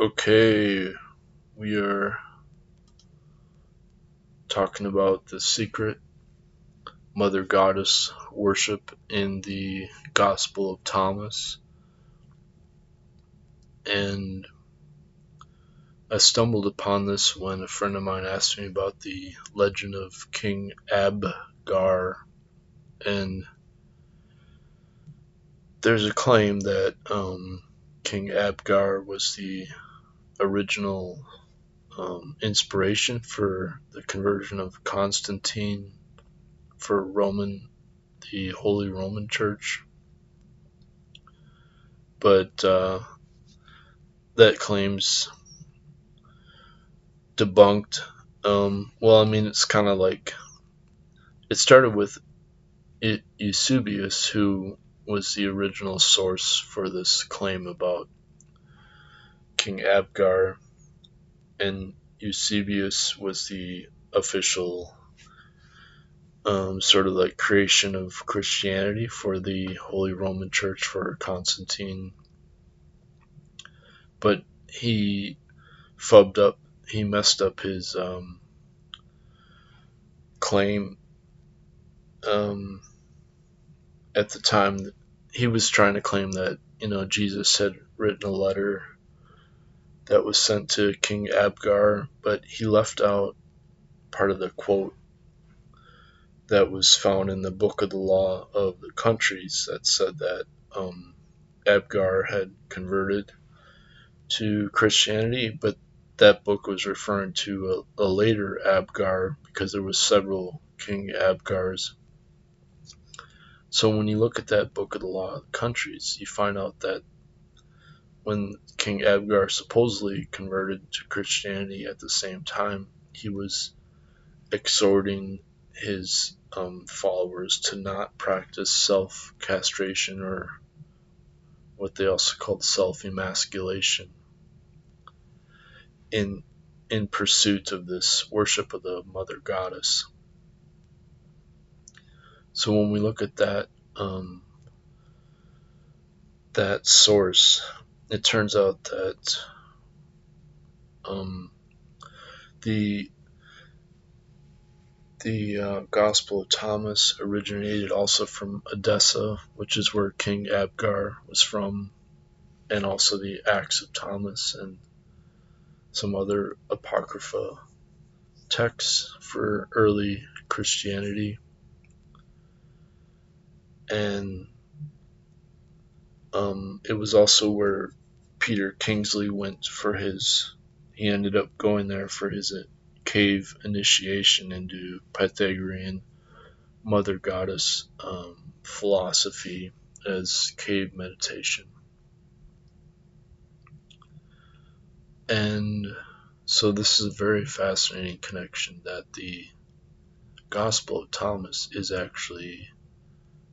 Okay, we are talking about the secret Mother Goddess worship in the Gospel of Thomas. And I stumbled upon this when a friend of mine asked me about the legend of King Abgar. And there's a claim that King Abgar was the original inspiration for the conversion of Constantine for the Holy Roman Church, but that claim's debunked. Well, I mean, it's kind of like it started with Eusebius, who was the original source for this claim about King Abgar, and Eusebius was the official sort of like creation of Christianity for the Holy Roman Church for Constantine. But he messed up his claim at the time. He was trying to claim that Jesus had written a letter that was sent to King Abgar, but he left out part of the quote that was found in the Book of the Law of the Countries that said that Abgar had converted to Christianity, but that book was referring to a later Abgar because there was several King Abgars. So when you look at that Book of the Law of the Countries, you find out that when King Abgar supposedly converted to Christianity at the same time, he was exhorting his followers to not practice self-castration, or what they also called self-emasculation, in pursuit of this worship of the Mother Goddess. So when we look at that source, it turns out that the Gospel of Thomas originated also from Edessa, which is where King Abgar was from, and also the Acts of Thomas and some other apocrypha texts for early Christianity. And it was also where Peter Kingsley went for he ended up going there for his cave initiation into Pythagorean Mother Goddess philosophy as cave meditation. And so this is a very fascinating connection, that the Gospel of Thomas is actually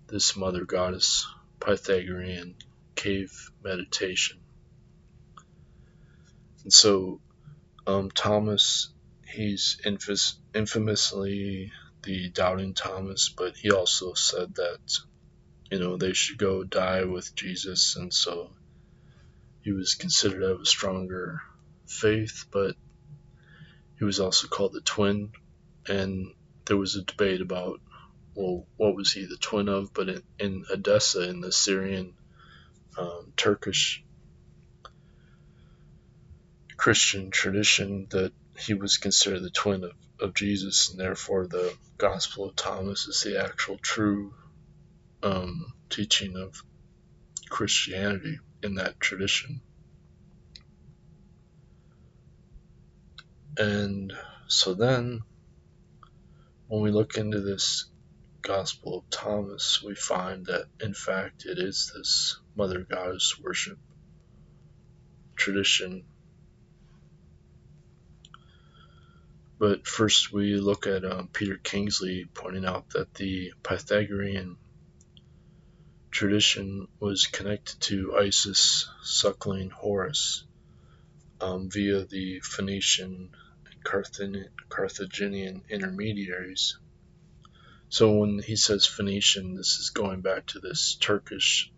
this Mother Goddess Pythagorean cave meditation. And so Thomas, he's infamously the doubting Thomas, but he also said that they should go die with Jesus, and so he was considered to have a stronger faith, but he was also called the twin, and there was a debate about, well, what was he the twin of? But in Edessa, in the Syrian Turkish Christian tradition, that he was considered the twin of Jesus, and therefore the Gospel of Thomas is the actual true teaching of Christianity in that tradition. And so then, when we look into this Gospel of Thomas, we find that in fact it is this Mother Goddess worship tradition. But first we look at Peter Kingsley pointing out that the Pythagorean tradition was connected to Isis suckling Horus via the Phoenician and Carthaginian intermediaries. So when he says Phoenician, this is going back to this Turkish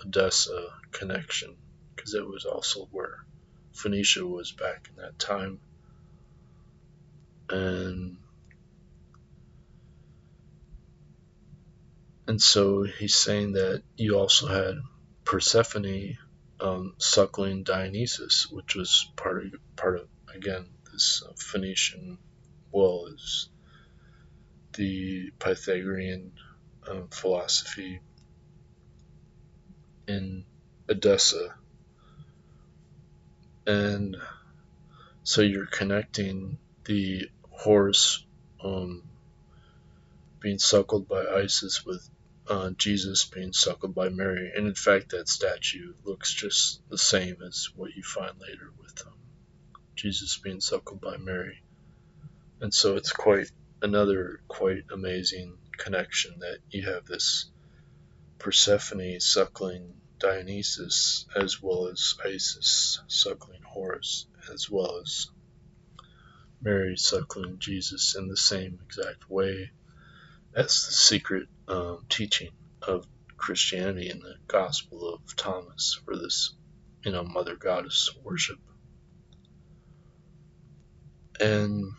Edessa connection, because it was also where Phoenicia was back in that time. And so he's saying that you also had Persephone suckling Dionysus, which was part of again this Phoenician, well, is the Pythagorean philosophy in Edessa. And so you're connecting the horse being suckled by Isis with Jesus being suckled by Mary. And in fact, that statue looks just the same as what you find later with Jesus being suckled by Mary. And so it's another quite amazing connection that you have this Persephone suckling Dionysus, as well as Isis suckling Horus, as well as Mary suckling Jesus in the same exact way as the secret teaching of Christianity in the Gospel of Thomas for this, Mother Goddess worship. And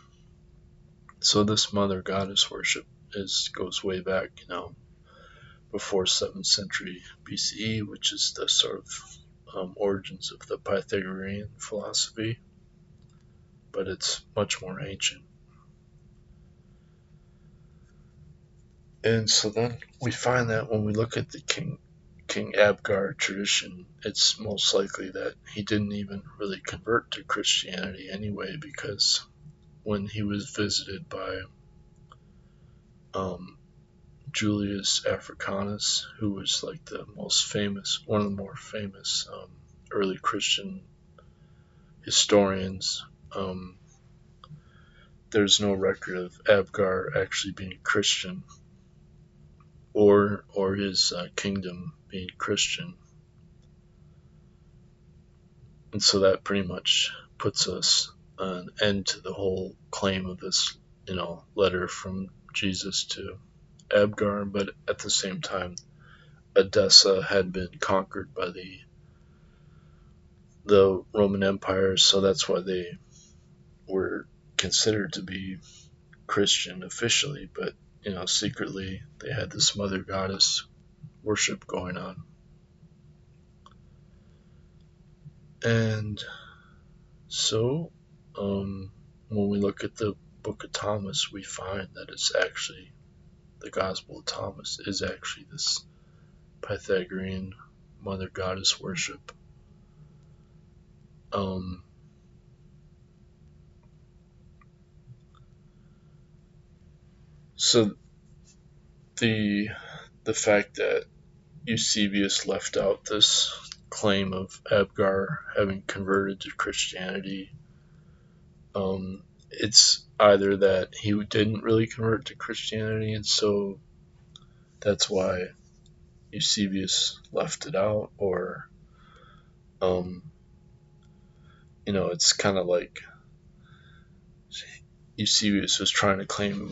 so this Mother Goddess worship goes way back, before 7th century BCE, which is the sort of origins of the Pythagorean philosophy, but it's much more ancient. And so then we find that when we look at the King Abgar tradition, it's most likely that he didn't even really convert to Christianity anyway, because when he was visited by Julius Africanus, who was like one of the more famous early Christian historians, there's no record of Abgar actually being Christian or his kingdom being Christian. And so that pretty much puts us an end to the whole claim of this, letter from Jesus to Abgar. But at the same time, Edessa had been conquered by the Roman Empire, so that's why they were considered to be Christian officially, but secretly they had this Mother Goddess worship going on. And so when we look at the Book of Thomas, we find that it's actually the Gospel of Thomas is actually this Pythagorean Mother Goddess worship. So the fact that Eusebius left out this claim of Abgar having converted to Christianity, it's either that he didn't really convert to Christianity, and so that's why Eusebius left it out, or it's kind of like Eusebius was trying to claim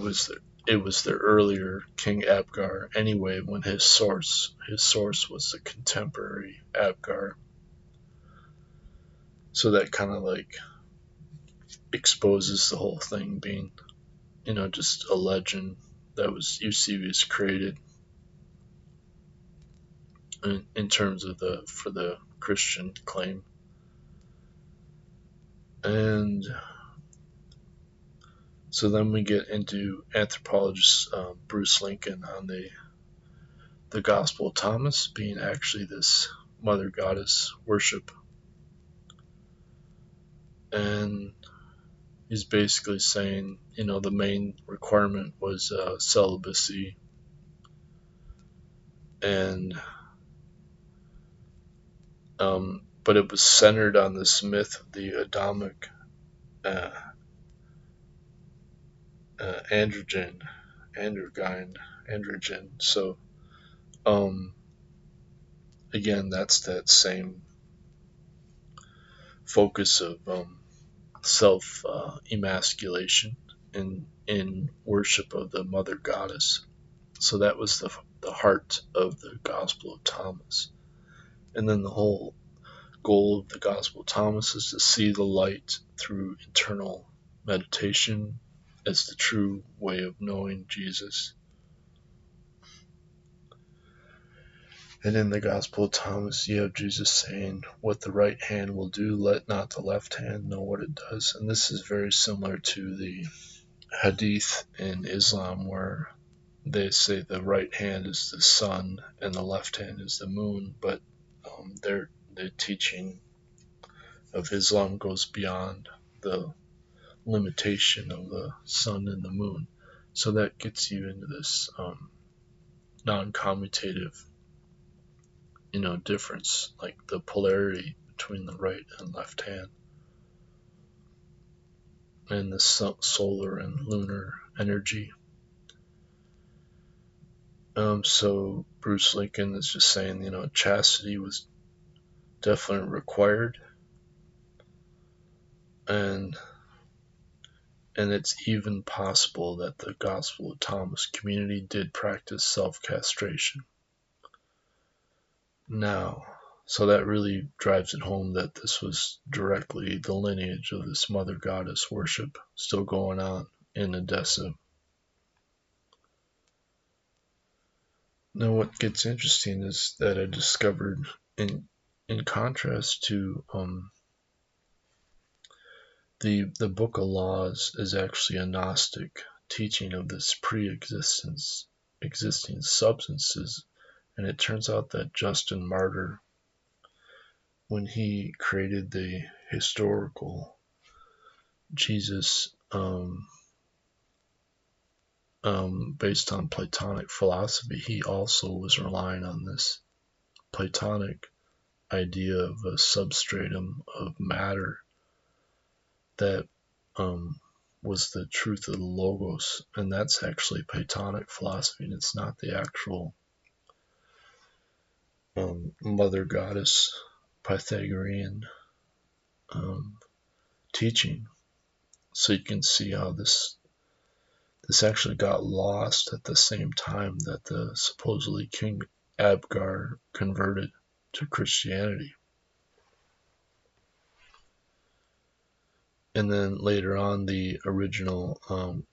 it was the earlier King Abgar anyway, when his source was the contemporary Abgar. So that kind of like exposes the whole thing being, just a legend that was Eusebius created in terms of for the Christian claim. And so then we get into anthropologist Bruce Lincoln on the Gospel of Thomas being actually this Mother Goddess worship. And he's basically saying, the main requirement was celibacy, and but it was centered on this myth of the Adamic androgen. So again, that's that same focus of self emasculation in worship of the Mother Goddess. So that was the heart of the Gospel of Thomas. And then the whole goal of the Gospel of Thomas is to see the light through internal meditation as the true way of knowing Jesus. And in the Gospel of Thomas, you have Jesus saying, "What the right hand will do, let not the left hand know what it does." And this is very similar to the hadith in Islam, where they say the right hand is the sun and the left hand is the moon, but the teaching of Islam goes beyond the limitation of the sun and the moon. So that gets you into this non-commutative, difference, like the polarity between the right and left hand, and the solar and lunar energy. So Bruce Lincoln is just saying, chastity was definitely required, and it's even possible that the Gospel of Thomas community did practice self-castration. Now, so that really drives it home that this was directly the lineage of this Mother Goddess worship still going on in Edessa. Now, what gets interesting is that I discovered, in contrast to the Book of Laws, is actually a Gnostic teaching of this existing substances, and it turns out that Justin Martyr, when he created the historical Jesus based on Platonic philosophy, he also was relying on this Platonic idea of a substratum of matter that was the truth of the Logos, and that's actually Platonic philosophy, and it's not the actual Mother Goddess Pythagorean teaching. So you can see how this actually got lost at the same time that the supposedly King Abgar converted to Christianity. And then later on, the original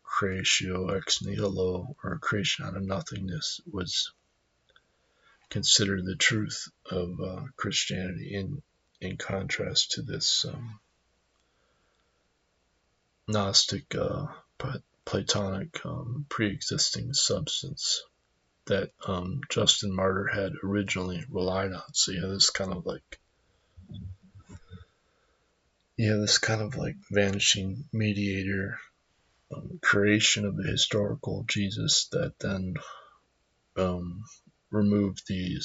creatio ex nihilo, or creation out of nothingness, was considered the truth of Christianity, in contrast to this Gnostic Platonic pre-existing substance that Justin Martyr had originally relied on. So you have this kind of like vanishing mediator creation of the historical Jesus that then removed the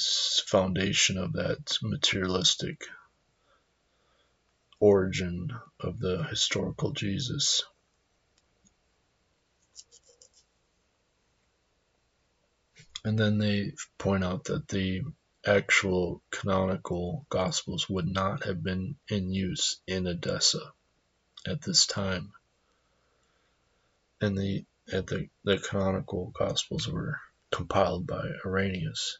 foundation of that materialistic origin of the historical Jesus. And then they point out that the actual canonical Gospels would not have been in use in Edessa at this time. And the canonical Gospels were compiled by Irenaeus.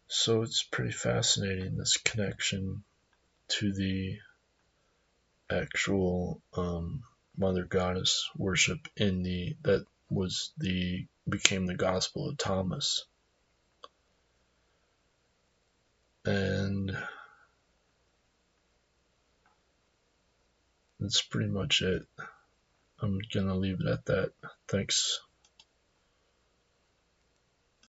So it's pretty fascinating, this connection to the actual Mother Goddess worship that became the Gospel of Thomas. And that's pretty much it. I'm gonna leave it at that. Thanks.